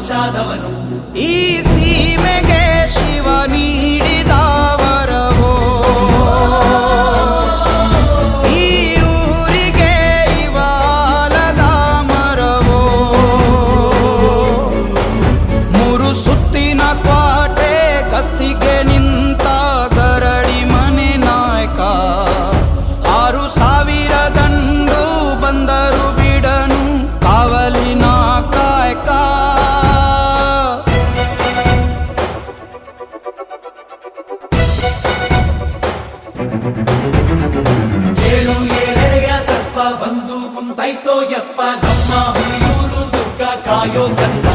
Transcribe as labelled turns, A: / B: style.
A: ವಂಶಾದವನು
B: ಈ ಸೀಮೆಗೆ ಶಿವ ನೀಡಿದ ವರವೋ, ಈ ಊರಿಗೆ ಇವಾಲದ ಮರವೋ, ಮೂರು ಸುತ್ತಿನ ಕ್ವಾಟೆ ಗಸ್ತಿಗೆ ನಿಂತ ಗರಡಿ ಮನೆ ನಾಯಕ, 6,000 ದಂಡು ಬಂದರು ಬಿಡನು ಕಾವಲಿನ ಕಾಯಕ.
A: ಏಳು ಏಳೆಡೆಯ ಸರ್ಪ ಬಂದು ಕುಂತೈತೋ ಯಪ್ಪ, ನಮ್ಮ ಹುಲಿಯೂರು ದುರ್ಗ ಕಾಯೋ ಕಂದ.